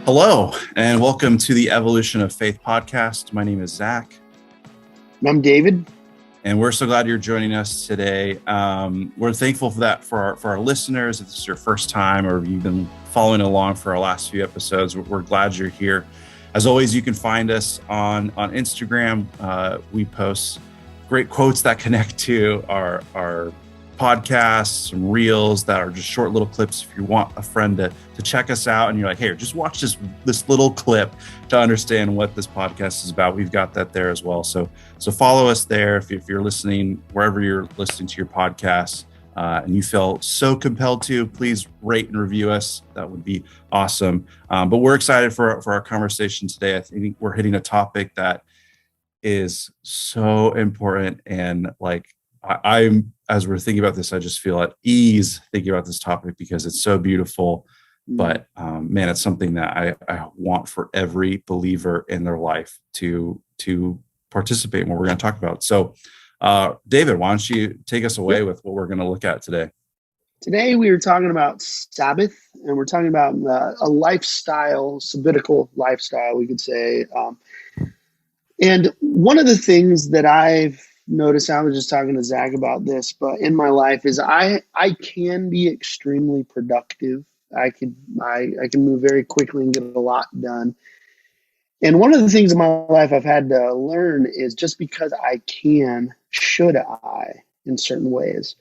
Hello, and welcome to the Evolution of Faith podcast. My name is Zach. I'm David. And we're so glad you're joining us today. We're thankful for that for our listeners. If this is your first time or you've been following along for our last few episodes, we're glad you're here. As always, you can find us on Instagram. We post great quotes that connect to our podcasts, some reels that are just short little clips. If you want a friend to check us out and you're like, hey, just watch this little clip to understand what this podcast is about, we've got that there as well. So follow us there if you're listening, wherever you're listening to your podcast, and you feel so compelled to, please rate and review us. That would be awesome. But we're excited for our conversation today. I think we're hitting a topic that is so important, and I'm, as we're thinking about this, I just feel at ease thinking about this topic because it's so beautiful. But man, it's something that I want for every believer in their life to participate in what we're going to talk about. So, David, why don't you take us away with what we're going to look at today? Today we are talking about Sabbath, and we're talking about a lifestyle, sabbatical lifestyle, we could say. And one of the things that I've noticed, I was just talking to Zach about this, but in my life is I can be extremely productive. I can move very quickly and get a lot done. And one of the things in my life I've had to learn is just because I can, should I, in certain ways.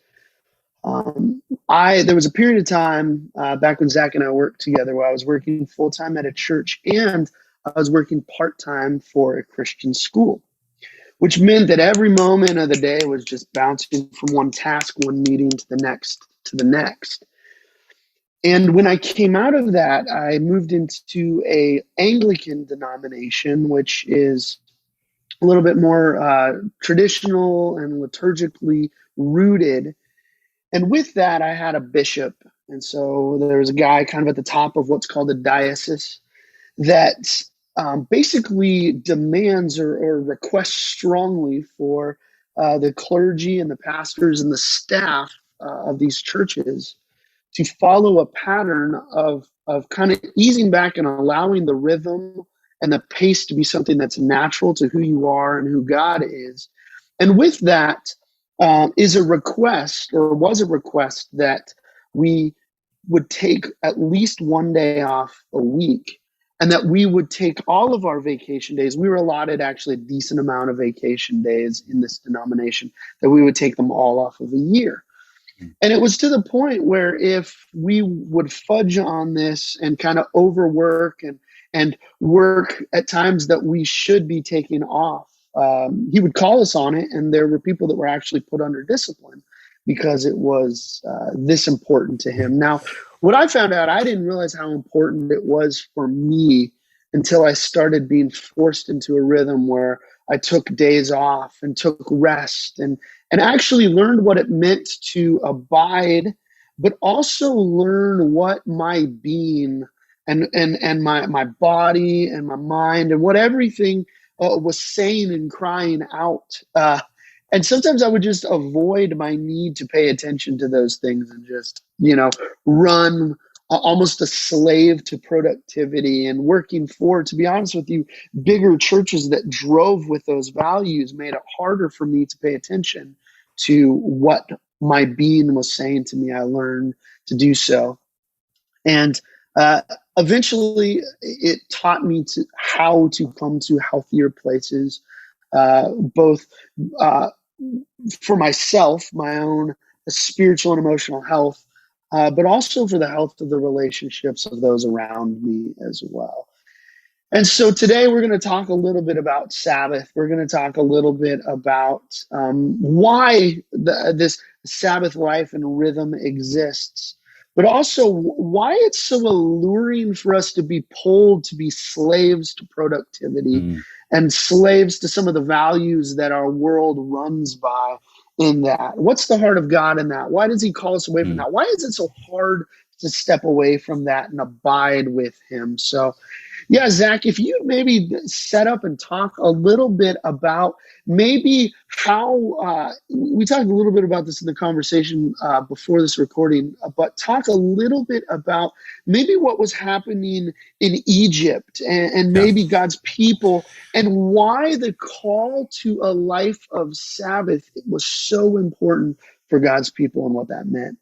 There was a period of time back when Zach and I worked together where I was working full-time at a church and I was working part-time for a Christian school, which meant that every moment of the day was just bouncing from one task, one meeting to the next, to the next. And when I came out of that, I moved into a Anglican denomination, which is a little bit more traditional and liturgically rooted. And with that, I had a bishop. And so there was a guy kind of at the top of what's called a diocese that basically demands or requests strongly for the clergy and the pastors and the staff of these churches to follow a pattern of kind of easing back and allowing the rhythm and the pace to be something that's natural to who you are and who God is. And with that is a request, or was a request, that we would take at least one day off a week, and that we would take all of our vacation days. We were allotted actually a decent amount of vacation days in this denomination, that we would take them all off of a year. And it was to the point where if we would fudge on this and kind of overwork and work at times that we should be taking off, he would call us on it. And there were people that were actually put under discipline because it was this important to him. Now, what I found out, I didn't realize how important it was for me until I started being forced into a rhythm where I took days off and took rest and actually learned what it meant to abide, but also learn what my being and my body and my mind and what everything was saying and crying out. And sometimes I would just avoid my need to pay attention to those things and just, run almost a slave to productivity and working for, to be honest with you, bigger churches that drove with those values made it harder for me to pay attention to what my being was saying to me. I learned to do so. And eventually it taught me how to come to healthier places, both for myself, my own spiritual and emotional health, but also for the health of the relationships of those around me as well. And so today we're going to talk a little bit about Sabbath. We're going to talk a little bit about why this Sabbath life and rhythm exists, but also why it's so alluring for us to be pulled to be slaves to productivity and slaves to some of the values that our world runs by in that. What's the heart of God in that? Why does he call us away from that? Why is it so hard to step away from that and abide with him? So Yeah, Zach, if you maybe set up and talk a little bit about maybe how we talked a little bit about this in the conversation before this recording, but talk a little bit about maybe what was happening in Egypt and Yeah. maybe God's people and why the call to a life of Sabbath was so important for God's people and what that meant.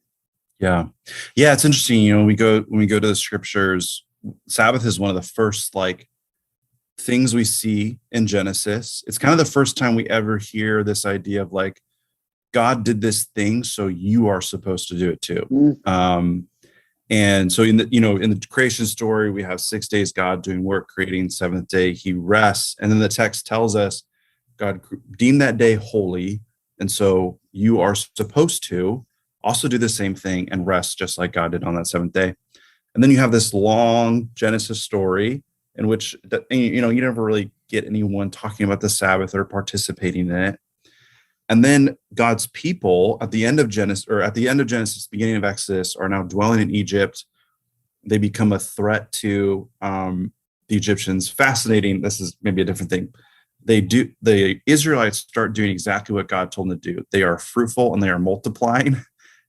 Yeah. Yeah. It's interesting. When we go to the scriptures, Sabbath is one of the first like things we see in Genesis. It's kind of the first time we ever hear this idea of like, God did this thing, so you are supposed to do it too. And so in the creation story, we have 6 days God doing work, creating. Seventh day he rests, and then the text tells us God deemed that day holy, and so you are supposed to also do the same thing and rest just like God did on that seventh day. And then you have this long Genesis story in which you never really get anyone talking about the Sabbath or participating in it. And then God's people at the end of Genesis, beginning of Exodus, are now dwelling in Egypt. They become a threat to the Egyptians. Fascinating. This is maybe a different thing. The Israelites start doing exactly what God told them to do. They are fruitful and they are multiplying.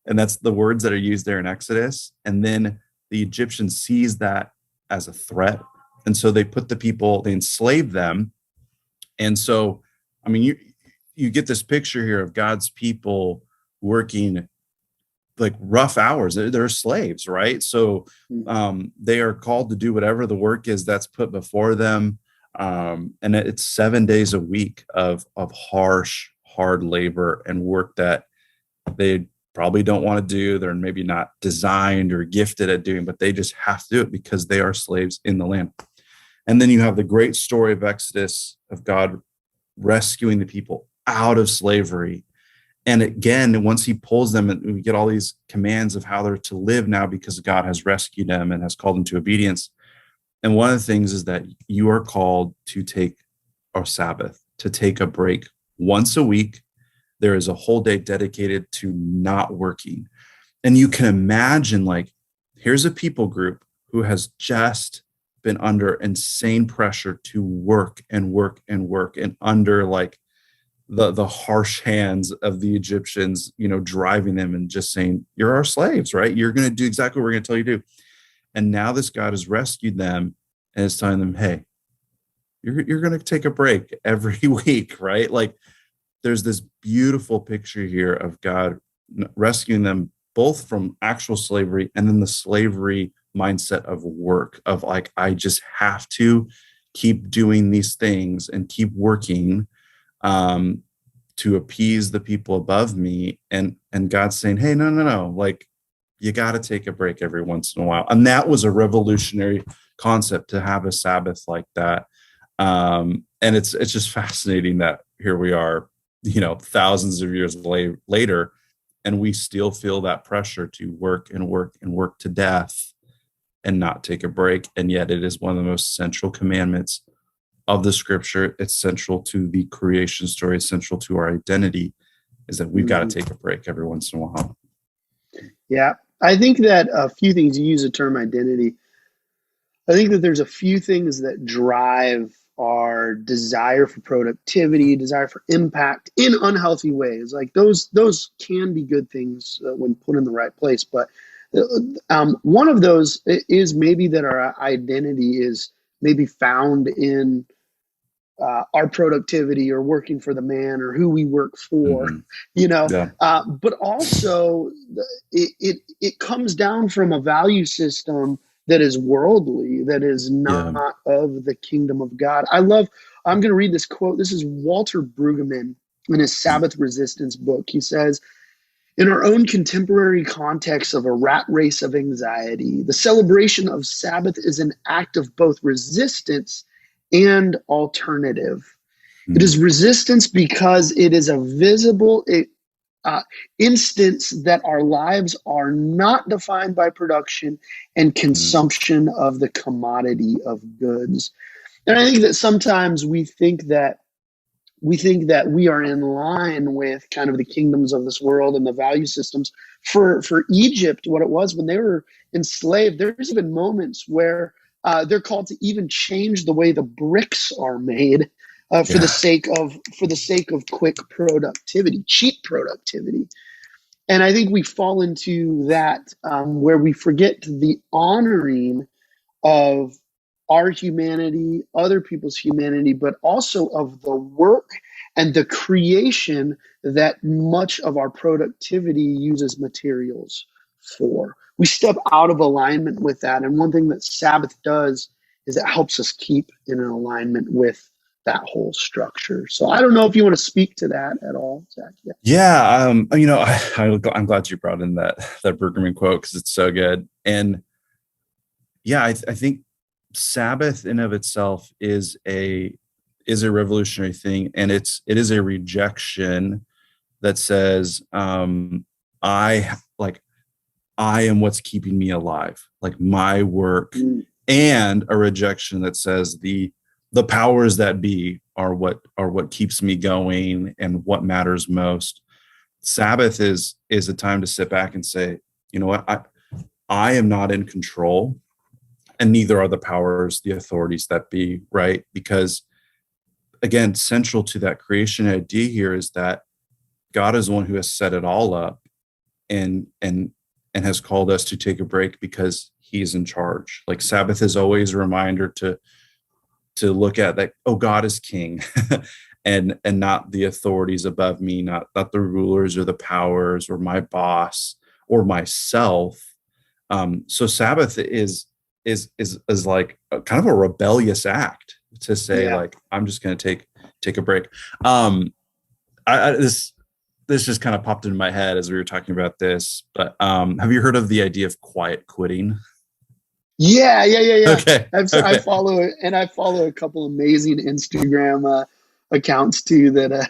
And that's the words that are used there in Exodus. And then the Egyptians sees that as a threat. And so they enslave them. And so, I mean, you get this picture here of God's people working like rough hours. They're slaves, right? So they are called to do whatever the work is that's put before them. And it's 7 days a week of harsh, hard labor and work that they probably don't want to do. They're maybe not designed or gifted at doing, but they just have to do it because they are slaves in the land. And then you have the great story of Exodus, of God rescuing the people out of slavery. And again, once he pulls them, and we get all these commands of how they're to live now because God has rescued them and has called them to obedience. And one of the things is that you are called to take a Sabbath, to take a break once a week. There is a whole day dedicated to not working. And you can imagine, like, here's a people group who has just been under insane pressure to work and work and work, and under like the harsh hands of the Egyptians, driving them and just saying, you're our slaves, right? You're going to do exactly what we're going to tell you to do. And now this God has rescued them and is telling them, hey, you're going to take a break every week, right? Like, there's this beautiful picture here of God rescuing them both from actual slavery and then the slavery mindset of work, of like, I just have to keep doing these things and keep working to appease the people above me. And God's saying, hey, no, like, you got to take a break every once in a while. And that was a revolutionary concept, to have a Sabbath like that. And it's just fascinating that here we are, thousands of years later, and we still feel that pressure to work and work and work to death and not take a break. And yet it is one of the most central commandments of the scripture. It's central to the creation story. It's central to our identity, is that we've got to take a break every once in a while. Yeah. I think that a few things, you use the term identity. I think that there's a few things that drive our desire for productivity, desire for impact in unhealthy ways. Like those can be good things when put in the right place. But one of those is maybe that our identity is maybe found in our productivity or working for the man or who we work for, Yeah. But also it comes down from a value system that is worldly, that is not of the kingdom of God. I'm going to read this quote. This is Walter Brueggemann in his Sabbath Resistance book. He says, in our own contemporary context of a rat race of anxiety, the celebration of Sabbath is an act of both resistance and alternative. It is resistance because it is a visible instance that our lives are not defined by production and consumption of the commodity of goods. And I think that sometimes we think that we are in line with kind of the kingdoms of this world and the value systems. For Egypt, what it was when they were enslaved, there's even moments where they're called to even change the way the bricks are made for the sake of quick productivity, cheap productivity. And I think we fall into that where we forget the honoring of our humanity, other people's humanity, but also of the work and the creation that much of our productivity uses materials for. We step out of alignment with that. And one thing that Sabbath does is it helps us keep in an alignment with that whole structure. So I don't know if you want to speak to that at all, Zach. Yeah. Yeah. I'm glad you brought in that Bergman quote because it's so good. And yeah, I think Sabbath in of itself is a revolutionary thing, and it is a rejection that says I am what's keeping me alive, like my work, and a rejection that says the powers that be are what keeps me going and what matters most. Sabbath is a time to sit back and say, you know what, I am not in control, and neither are the powers, the authorities that be, right? Because again, central to that creation idea here is that God is the one who has set it all up and has called us to take a break because he's in charge. Like Sabbath is always a reminder to look at that, oh, God is king and not the authorities above me, not the rulers or the powers or my boss or myself. So Sabbath is like kind of a rebellious act to say, like, I'm just going to take a break. This just kind of popped into my head as we were talking about this, but have you heard of the idea of quiet quitting? Yeah. Okay. I follow it, and I follow a couple amazing Instagram accounts too that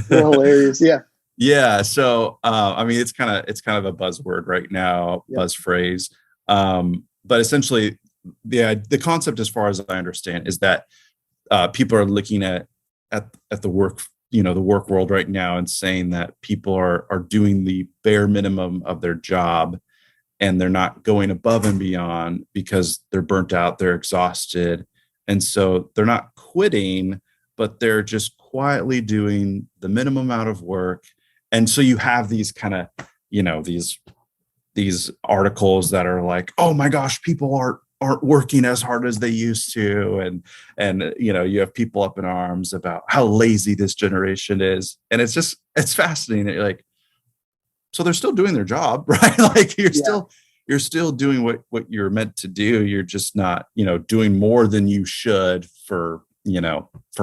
they're hilarious. Yeah. Yeah. So I mean, it's kind of a buzzword right now, buzz phrase. But essentially, the concept, as far as I understand, is that people are looking at the work, the work world right now, and saying that people are doing the bare minimum of their job, and they're not going above and beyond because they're burnt out, they're exhausted, and so they're not quitting, but they're just quietly doing the minimum amount of work. And so you have these kind of, these articles that are like, oh my gosh, people aren't working as hard as they used to, and you have people up in arms about how lazy this generation is, and it's fascinating. Like, so they're still doing their job, right? Like you're still doing what you're meant to do. You're just not doing more than you should for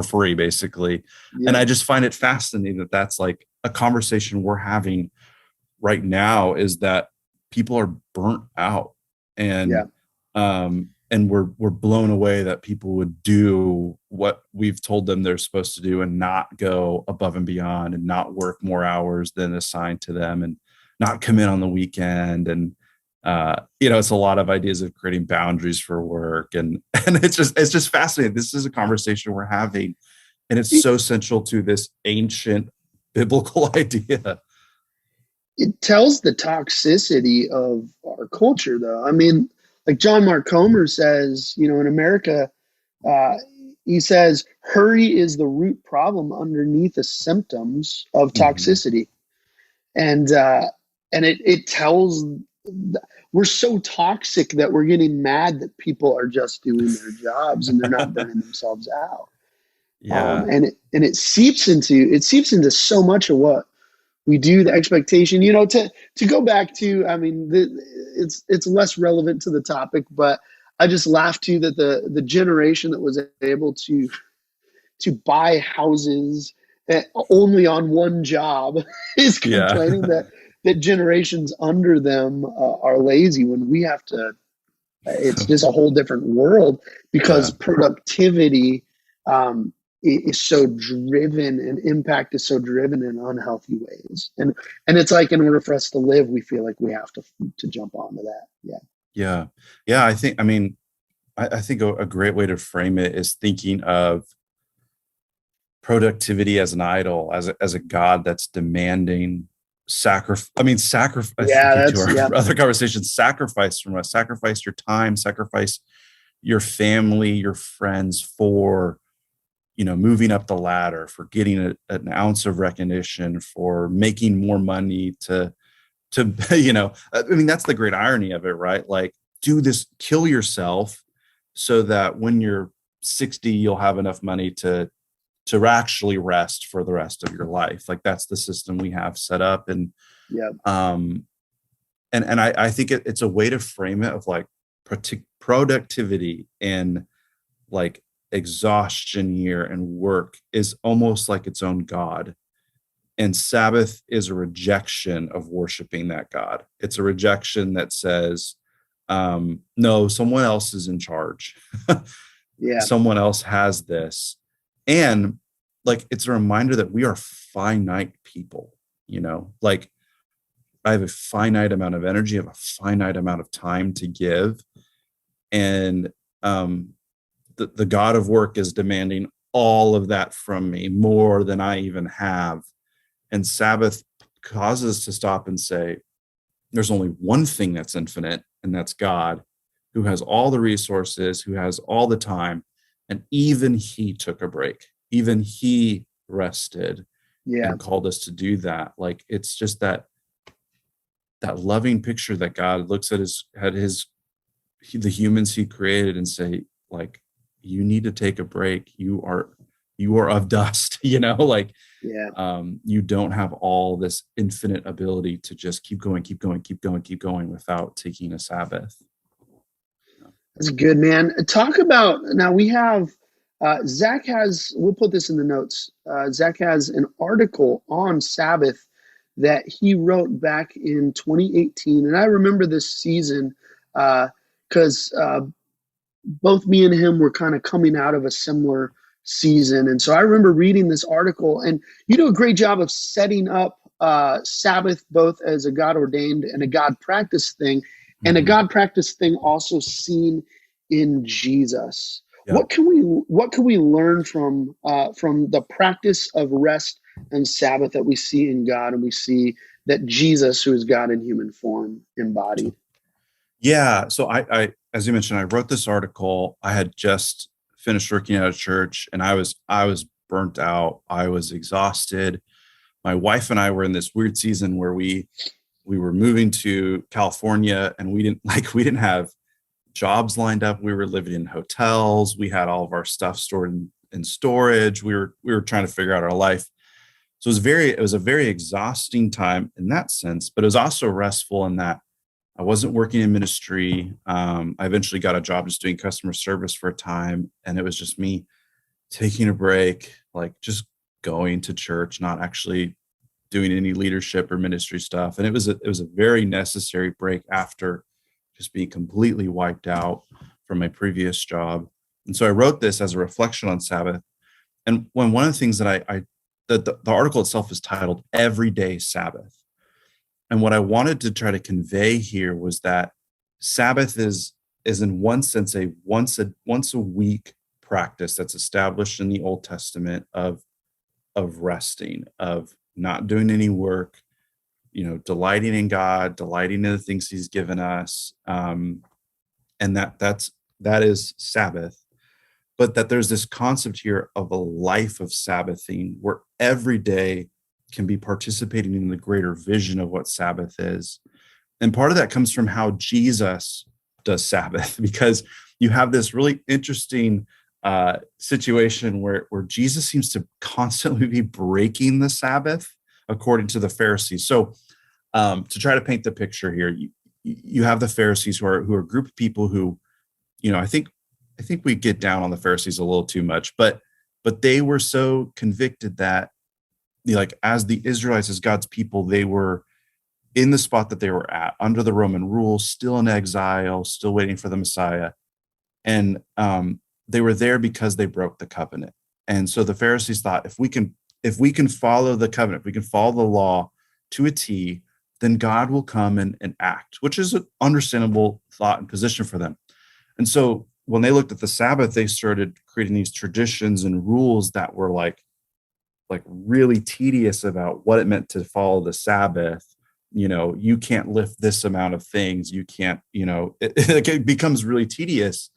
free, basically. And I just find it fascinating that that's like a conversation we're having right now, is that people are burnt out, and we're blown away that people would do what we've told them they're supposed to do and not go above and beyond and not work more hours than assigned to them and not come in on the weekend. And it's a lot of ideas of creating boundaries for work, and it's just fascinating. This is a conversation we're having, and it's so central to this ancient biblical idea. It tells the toxicity of our culture, though. I mean, like John Mark Comer says, in America, he says, hurry is the root problem underneath the symptoms of toxicity. Mm-hmm. And it tells, we're so toxic that we're getting mad that people are just doing their jobs and they're not burning themselves out. Yeah. And it seeps into so much of what we do, the expectation, to go back to, I mean, it's less relevant to the topic, but I just laugh too that the generation that was able to buy houses only on one job is complaining that generations under them are lazy, when we have to, it's just a whole different world, because productivity is so driven, and impact is so driven in unhealthy ways. And it's like, in order for us to live, we feel like we have to jump onto that. Yeah. I think a great way to frame it is thinking of productivity as an idol, as a God that's demanding sacrifice. I mean, sacrifice. Yeah, to our other conversations, sacrifice from us, sacrifice your time, sacrifice your family, your friends for, moving up the ladder, for getting an ounce of recognition, for making more money to, I mean, that's the great irony of it, right? Like, do this, kill yourself so that when you're 60, you'll have enough money to actually rest for the rest of your life. Like, that's the system we have set up. And, Yeah. I think it's a way to frame it of like productivity and like exhaustion here and work is almost like its own God. And Sabbath is a rejection of worshiping that God. It's a rejection that says, no, someone else is in charge. Yeah. Someone else has this. And like, it's a reminder that we are finite people, like, I have a finite amount of energy, I have a finite amount of time to give. And the God of work is demanding all of that from me, more than I even have. And Sabbath causes us to stop and say, there's only one thing that's infinite, and that's God, who has all the resources, who has all the time. And even he took a break. Even he rested Yeah. and called us to do that. Like, it's just that loving picture that God looks at the humans he created and say, like, you need to take a break. You are of dust, like, Yeah. you don't have all this infinite ability to just keep going without taking a Sabbath. That's good, man. Talk about, now we have, Zach has, we'll put this in the notes. Zach has an article on Sabbath that he wrote back in 2018. And I remember this season because both me and him were kind of coming out of a similar season. And so I remember reading this article, and you do a great job of setting up Sabbath both as a God ordained and a God practice thing, and a God practice thing also seen in Jesus. Yeah. What can we learn from the practice of rest and Sabbath that we see in God, and we see that Jesus, who is God in human form, embodied? Yeah. So I as you mentioned, I wrote this article. I had just finished working at a church, and I was burnt out. I was exhausted. My wife and I were in this weird season where we were moving to California, and we didn't have jobs lined up. We were living in hotels. We had all of our stuff stored in storage. We were trying to figure out our life. So it was a very exhausting time in that sense, but it was also restful in that I wasn't working in ministry. I eventually got a job just doing customer service for a time, and it was just me taking a break, like just going to church, not actually doing any leadership or ministry stuff. And it was a very necessary break after just being completely wiped out from my previous job. And so I wrote this as a reflection on Sabbath. And one of the things that the article itself is titled Everyday Sabbath. And what I wanted to try to convey here was that Sabbath is in one sense a once a week practice that's established in the Old Testament of resting, of not doing any work, delighting in God, delighting in the things he's given us. And that is Sabbath. But that there's this concept here of a life of Sabbathing where every day can be participating in the greater vision of what Sabbath is. And part of that comes from how Jesus does Sabbath, because you have this really interesting situation where Jesus seems to constantly be breaking the Sabbath according to the Pharisees. So to try to paint the picture here, you have the Pharisees who are a group of people who, I think we get down on the Pharisees a little too much, but they were so convicted that, like, as the Israelites, as God's people, they were in the spot that they were at under the Roman rule, still in exile, still waiting for the Messiah. And they were there because they broke the covenant. And so the Pharisees thought, if we can follow the covenant, if we can follow the law to a T, then God will come and act, which is an understandable thought and position for them. And so when they looked at the Sabbath, they started creating these traditions and rules that were like really tedious about what it meant to follow the Sabbath. You can't lift this amount of things. You can't, it becomes really tedious.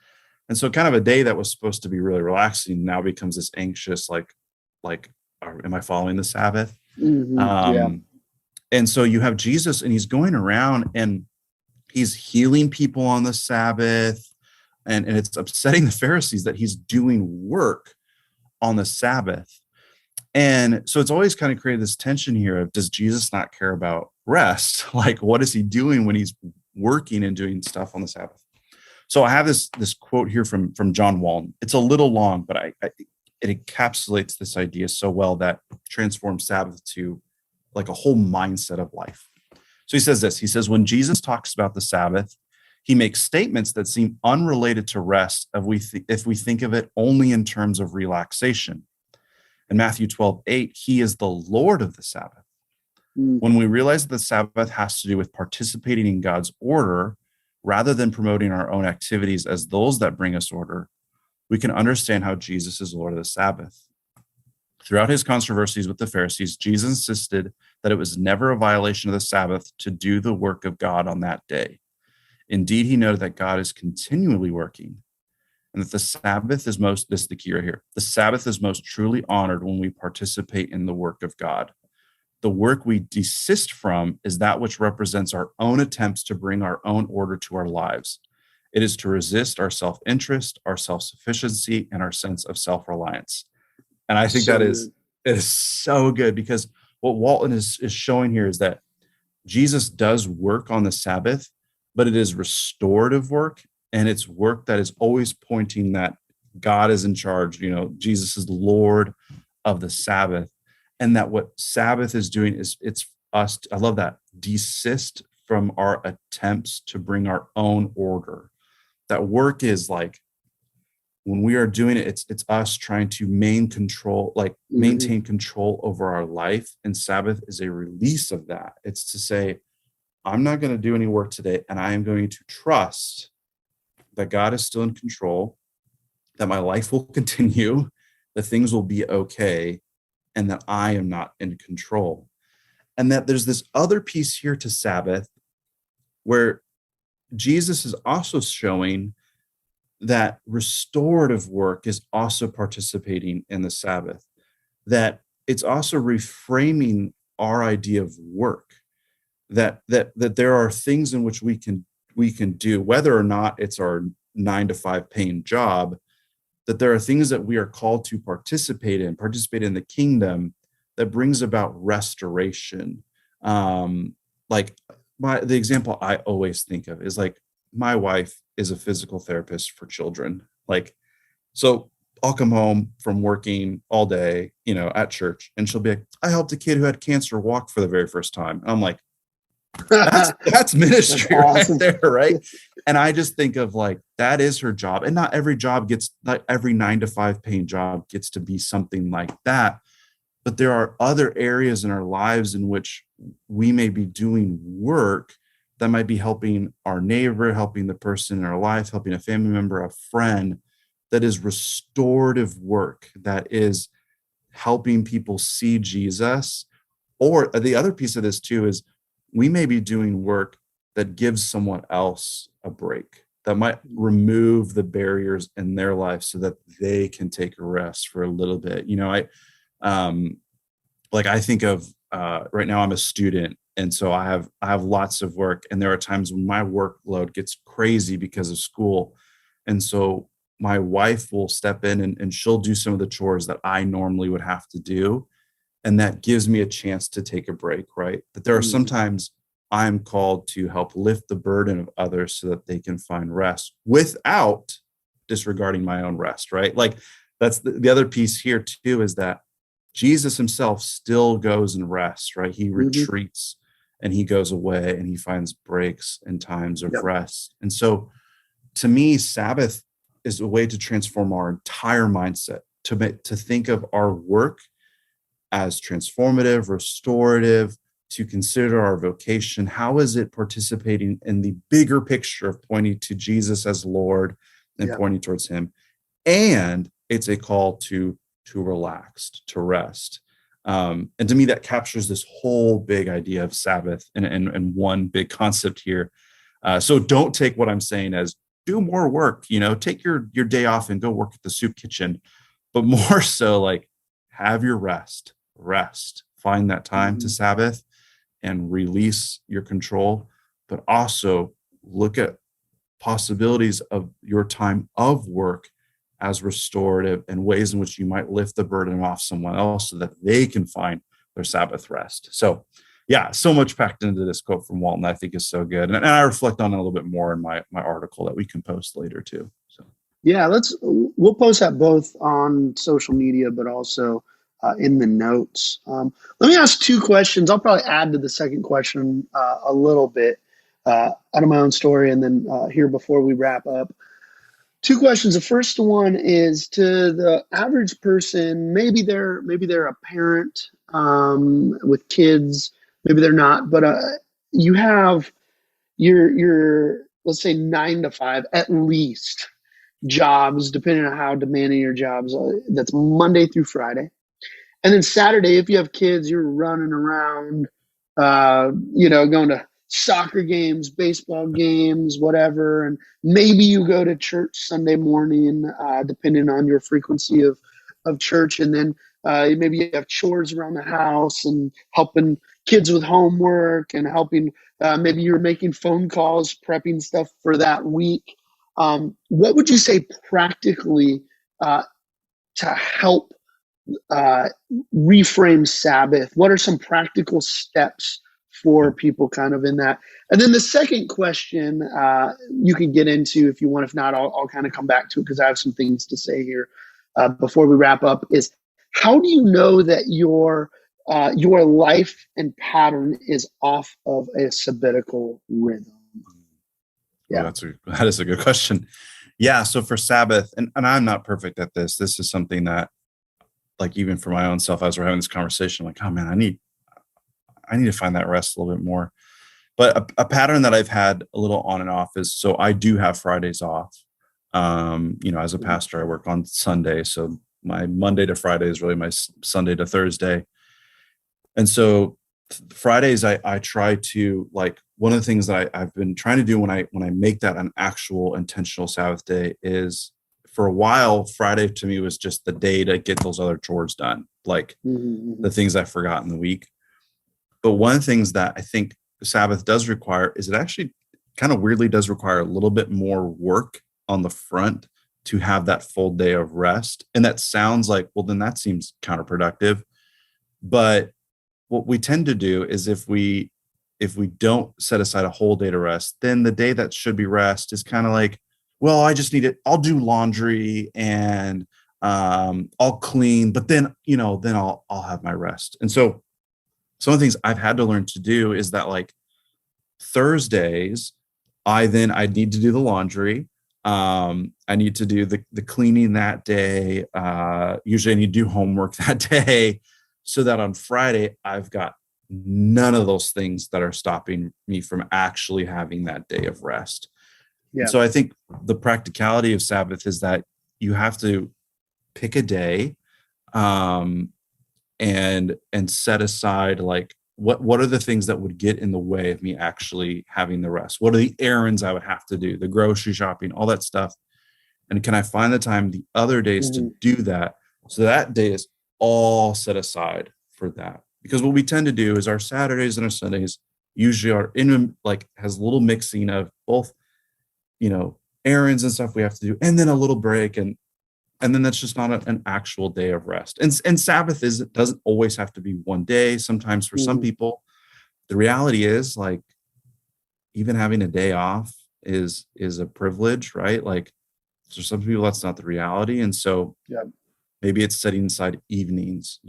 And so kind of a day that was supposed to be really relaxing now becomes this anxious, am I following the Sabbath? Yeah. And so you have Jesus, and he's going around and he's healing people on the Sabbath. And it's upsetting the Pharisees that he's doing work on the Sabbath. And so it's always kind of created this tension here of, does Jesus not care about rest? Like, what is he doing when he's working and doing stuff on the Sabbath? So I have this quote here from John Walton. It's a little long, but it encapsulates this idea so well that transforms Sabbath to like a whole mindset of life. So he says this. He says, when Jesus talks about the Sabbath, he makes statements that seem unrelated to rest if we think of it only in terms of relaxation. In Matthew 12:8, he is the Lord of the Sabbath. When we realize that the Sabbath has to do with participating in God's order, rather than promoting our own activities as those that bring us order, we can understand how Jesus is Lord of the Sabbath. Throughout his controversies with the Pharisees, Jesus insisted that it was never a violation of the Sabbath to do the work of God on that day. Indeed, he noted that God is continually working, and that the Sabbath is this is the key right here, the Sabbath is most truly honored when we participate in the work of God. The work we desist from is that which represents our own attempts to bring our own order to our lives. It is to resist our self-interest, our self-sufficiency, and our sense of self-reliance. And I think it is so good, because what Walton is showing here is that Jesus does work on the Sabbath, but it is restorative work, and it's work that is always pointing that God is in charge. Jesus is Lord of the Sabbath, and that what Sabbath is doing is it's us. I love that. Desist from our attempts to bring our own order. That work is like, when we are doing it, it's us trying to maintain control over our life. And Sabbath is a release of that. It's to say, I'm not going to do any work today, and I am going to trust that God is still in control, that my life will continue, that things will be okay, and that I am not in control. And that there's this other piece here to Sabbath where Jesus is also showing that restorative work is also participating in the Sabbath, that it's also reframing our idea of work, that there are things in which we can do, whether or not it's our 9-to-5 paying job, that there are things that we are called to participate in the kingdom that brings about restoration. The example I always think of is like, my wife is a physical therapist for children. So I'll come home from working all day, at church, and she'll be like, I helped a kid who had cancer walk for the very first time. And I'm like, that's ministry. That's awesome. Right there, right? And I just think of that is her job. And not every job every 9-to-5 paying job gets to be something like that. But there are other areas in our lives in which we may be doing work that might be helping our neighbor, helping the person in our life, helping a family member, a friend, that is restorative work, that is helping people see Jesus. Or the other piece of this too is, we may be doing work that gives someone else a break, that might remove the barriers in their life so that they can take a rest for a little bit. I think of right now I'm a student, and so I have lots of work, and there are times when my workload gets crazy because of school. And so my wife will step in and she'll do some of the chores that I normally would have to do. And that gives me a chance to take a break, right? But there are sometimes I'm called to help lift the burden of others so that they can find rest without disregarding my own rest, right? That's the other piece here too, is that Jesus himself still goes and rests, right? He retreats and he goes away and he finds breaks and times of rest. And so to me, Sabbath is a way to transform our entire mindset, to think of our work as transformative, restorative, to consider our vocation. How is it participating in the bigger picture of pointing to Jesus as Lord and pointing towards him? And it's a call to relax, to rest. And to me, that captures this whole big idea of Sabbath and one big concept here. So don't take what I'm saying as do more work, take your day off and go work at the soup kitchen, but more so like have your rest, find that time to Sabbath and release your control, but also look at possibilities of your time of work as restorative and ways in which you might lift the burden off someone else so that they can find their Sabbath rest. So yeah, so much packed into this quote from Walton I think is so good. And I reflect on it a little bit more in my article that we can post later too. So Yeah, we'll post that both on social media, but also in the notes. Let me ask two questions. I'll probably add to the second question a little bit out of my own story, and then here before we wrap up. Two questions. The first one is to the average person. Maybe they're a parent with kids. Maybe they're not. But you have your let's say 9 to 5 at least jobs, depending on how demanding your jobs are. That's Monday through Friday. And then Saturday, if you have kids, you're running around, going to soccer games, baseball games, whatever. And maybe you go to church Sunday morning, depending on your frequency of church. And then maybe you have chores around the house and helping kids with homework and helping, maybe you're making phone calls, prepping stuff for that week. What would you say practically to help reframe Sabbath? What are some practical steps for people kind of in that? And then the second question you can get into if you want. If not, I'll kind of come back to it because I have some things to say here before we wrap up. Is how do you know that your life and pattern is off of a sabbatical rhythm? Yeah, that is a good question. Yeah, so for Sabbath, and I'm not perfect at this. This is something that, like, even for my own self, as we're having this conversation, like, oh man, I need to find that rest a little bit more. But a pattern that I've had a little on and off is, so I do have Fridays off. As a pastor, I work on Sunday, so my Monday to Friday is really my Sunday to Thursday. And so Fridays, I try to, like, one of the things that I've been trying to do when I make that an actual intentional Sabbath day is, for a while, Friday to me was just the day to get those other chores done, like the things I forgot in the week. But one of the things that I think Sabbath does require is it actually kind of weirdly does require a little bit more work on the front to have that full day of rest. And that sounds like, well, then that seems counterproductive. But what we tend to do is if we don't set aside a whole day to rest, then the day that should be rest is kind of like, well, I just need it. I'll do laundry and I'll clean, but then I'll have my rest. And so some of the things I've had to learn to do is that, like, Thursdays, I need to do the laundry. I need to do the cleaning that day. Usually I need to do homework that day, so that on Friday, I've got none of those things that are stopping me from actually having that day of rest. Yeah. So I think the practicality of Sabbath is that you have to pick a day and set aside, like, what are the things that would get in the way of me actually having the rest? What are the errands I would have to do, the grocery shopping, all that stuff? And can I find the time the other days to do that, so that day is all set aside for that? Because what we tend to do is our Saturdays and our Sundays usually are has a little mixing of both, errands and stuff we have to do, and then a little break, and then that's just not an actual day of rest. And Sabbath doesn't always have to be one day. Sometimes for some people, the reality is, like, even having a day off is a privilege, right? Like, for some people, that's not the reality. And so maybe it's setting aside evenings.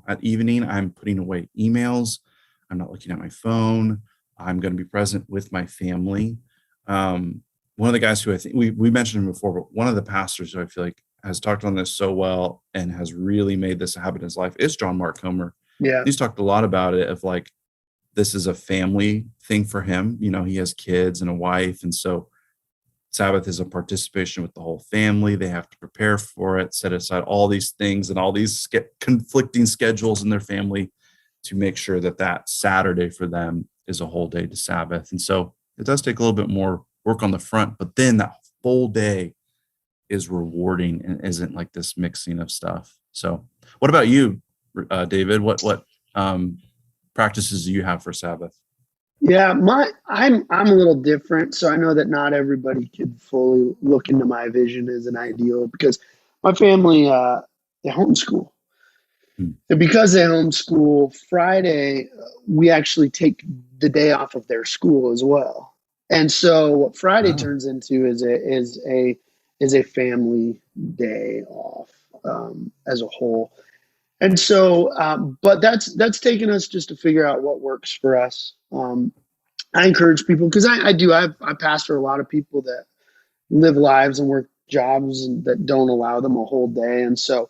At evening, I'm putting away emails. I'm not looking at my phone. I'm going to be present with my family. One of the guys who I think we mentioned him before, but one of the pastors who I feel like has talked on this so well and has really made this a habit in his life is John Mark Comer. Yeah. He's talked a lot about it, of like, this is a family thing for him. He has kids and a wife. And so Sabbath is a participation with the whole family. They have to prepare for it, set aside all these things and all these conflicting schedules in their family to make sure that Saturday for them is a whole day to Sabbath. And so it does take a little bit more work on the front, but then that full day is rewarding and isn't like this mixing of stuff. So what about you, David? What practices do you have for Sabbath? Yeah, I'm a little different, so I know that not everybody could fully look into my vision as an ideal because my family they homeschool. Hmm. And because they homeschool, Friday we actually take the day off of their school as well. And so what Friday Oh, turns into is a family day off as a whole. And so, but that's taken us just to figure out what works for us. I encourage people because I pastor a lot of people that live lives and work jobs that don't allow them a whole day. And so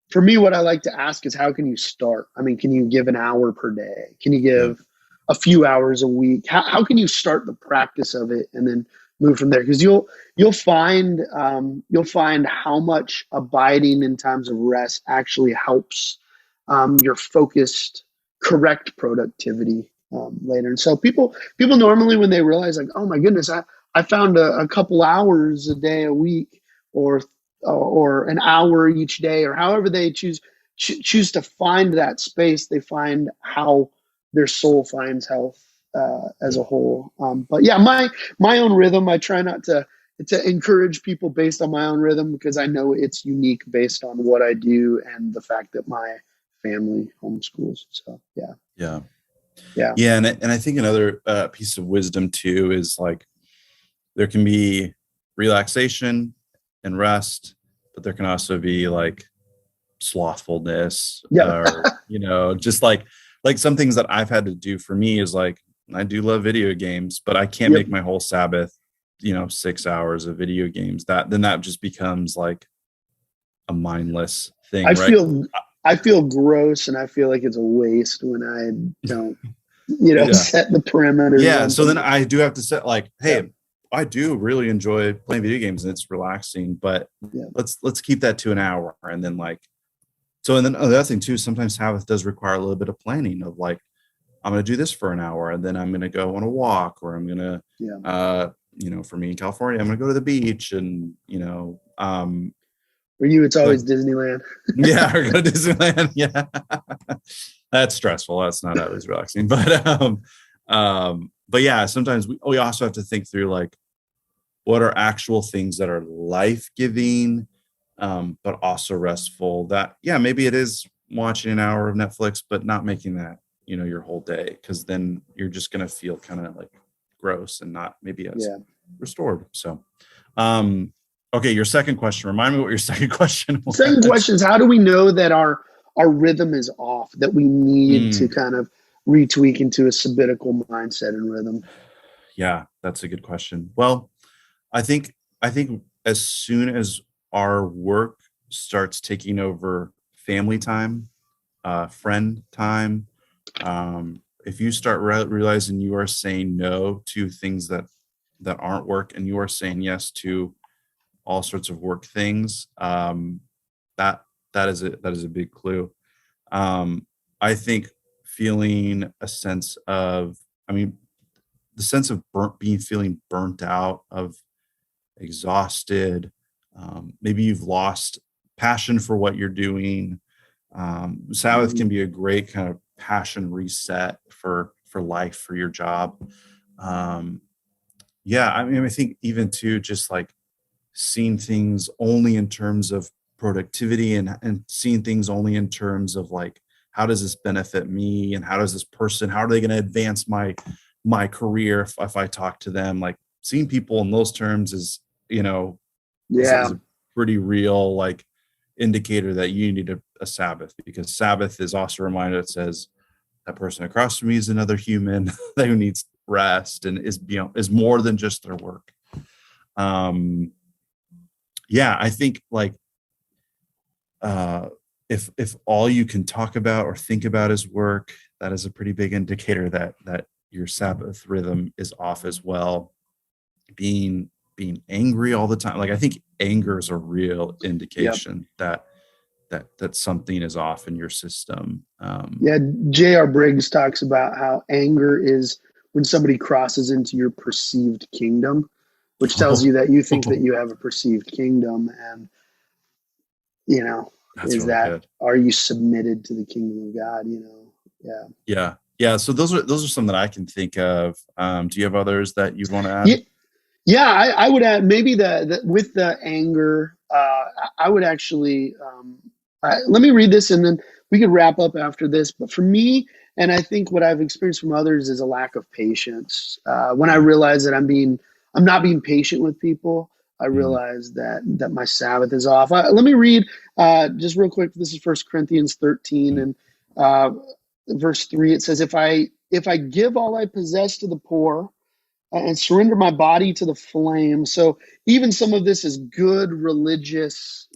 for me, what I like to ask is how can you start? I mean, can you give an hour per day? Can you yeah, give a few hours a week? How can you start the practice of it and then move from there? Because you'll find how much abiding in times of rest actually helps your focused, correct productivity later. And so people normally when they realize like, oh my goodness, I found a couple hours a day a week or an hour each day or however they choose to find that space, they find how their soul finds health as yeah, a whole. But yeah, my own rhythm, I try not to encourage people based on my own rhythm because I know it's unique based on what I do and the fact that my family homeschools. So yeah, yeah, yeah, yeah. And I think another piece of wisdom too is like there can be relaxation and rest, but there can also be like slothfulness yeah, or just like some things that I've had to do for me is like I do love video games, but I can't yep. make my whole Sabbath 6 hours of video games. That just becomes like a mindless thing, I right? feel I feel gross and I feel like it's a waste when I don't Yeah, set the parameters yeah. on So then things. I do have to set like, Yeah, hey, I do really enjoy playing video games and it's relaxing, but yeah, let's keep that to an hour. And then like so and then the other thing too, sometimes Sabbath does require a little bit of planning of like I'm going to do this for an hour and then I'm going to go on a walk or I'm going to, yeah. for me in California, I'm going to go to the beach and, For you, it's like, always Disneyland. yeah, or go to Disneyland. Yeah. That's stressful. That's not always relaxing, but yeah, sometimes we also have to think through like, what are actual things that are life-giving, but also restful that, yeah, maybe it is watching an hour of Netflix, but not making that, your whole day. Cause then you're just going to feel kind of like gross and not maybe as Yeah. restored. So, um, okay. Your second question, remind me what your second question Second was. question is how do we know that our rhythm is off, that we need to Mm, kind of retweak into a sabbatical mindset and rhythm? yeah, that's a good question. Well, I think as soon as our work starts taking over family time, friend time, if you start realizing you are saying no to things that aren't work and you are saying yes to all sorts of work things, that that is a big clue. Um, I think feeling a sense of, I mean, the sense of feeling burnt out, of exhausted. Maybe you've lost passion for what you're doing. Sabbath Mm, can be a great kind of passion reset for life, for your job. Um, yeah, I mean, I think even too, just like seeing things only in terms of productivity and seeing things only in terms of like, how does this benefit me and how does this person, how are they going to advance my career if I talk to them? Like seeing people in those terms is, you know, is yeah. a pretty real like indicator that you need a Sabbath, because Sabbath is also a reminder that says that person across from me is another human that who needs rest and is more than just their work. Um, yeah, I think like uh, if all you can talk about or think about is work, that is a pretty big indicator that your Sabbath rhythm is off as well. Being angry all the time, like I think anger is a real Yep. indication that something is off in your system. Yeah. J.R. Briggs talks about how anger is when somebody crosses into your perceived kingdom. which tells you that you think that you have a perceived kingdom. And, That's is really that, good. are you submitted to the kingdom of God? Yeah. So those are some that I can think of. Do you have others that you'd want to add? Yeah, I would add maybe the with the anger. I would actually let me read this and then we could wrap up after this. But for me, and I think what I've experienced from others is a lack of patience. When I realize that I'm not being patient with people, I realize that my Sabbath is off. Let me read just real quick. This is 1 Corinthians 13 and verse 3. It says, "If I give all I possess to the poor, and surrender my body to the flame." So even some of this is good religious,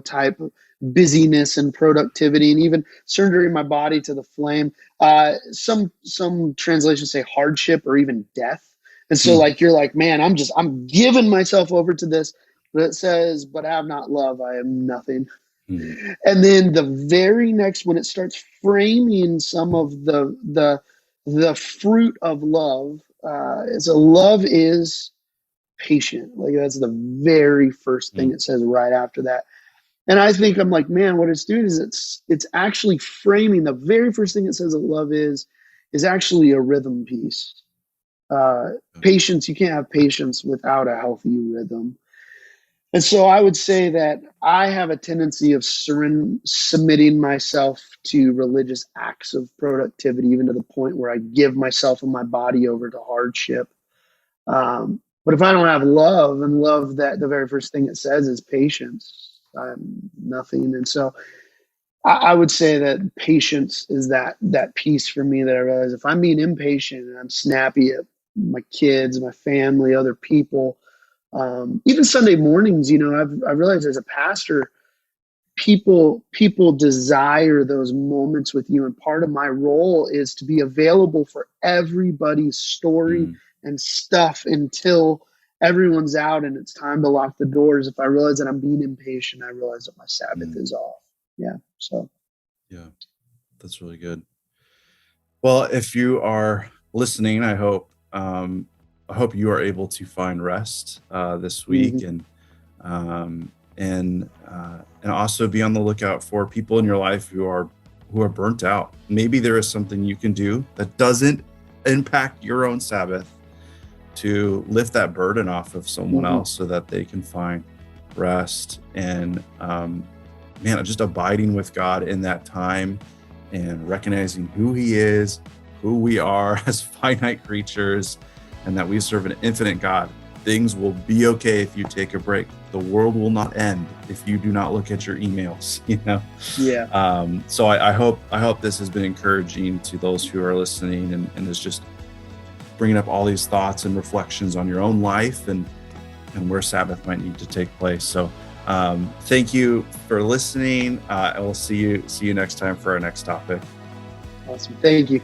type of busyness and productivity, and even surrendering my body to the flame. Some translations say hardship or even death. And so you're like, man, I'm giving myself over to this. But it says, "But have not love, I am nothing." And then the very next, when it starts framing some of the fruit of love, love is patient. Like that's the very first thing it says right after that. And I think I'm like, man, what it's doing is it's actually framing the very first thing it says that love is actually a rhythm piece. Patience, you can't have patience without a healthy rhythm. And so I would say that I have a tendency of submitting myself to religious acts of productivity, even to the point where I give myself and my body over to hardship. But if I don't have love, and love, that the very first thing it says is patience, I'm nothing. And so I would say that patience is that piece for me that I realize if I'm being impatient and I'm snappy at my kids, my family, other people, even Sunday mornings, I've realized as a pastor, people desire those moments with you. And part of my role is to be available for everybody's story and stuff until everyone's out and it's time to lock the doors. If I realize that I'm being impatient, I realize that my Sabbath is off. Yeah. So. Yeah, that's really good. Well, if you are listening, I hope you are able to find rest this week, and also be on the lookout for people in your life who are burnt out. Maybe there is something you can do that doesn't impact your own Sabbath to lift that burden off of someone else so that they can find rest and just abiding with God in that time and recognizing who he is, who we are as finite creatures, and that we serve an infinite God. Things will be okay if you take a break. The world will not end if you do not look at your emails, Yeah. So I hope this has been encouraging to those who are listening, and is just bringing up all these thoughts and reflections on your own life and where Sabbath might need to take place. So thank you for listening. I will see you next time for our next topic. Awesome. Thank you.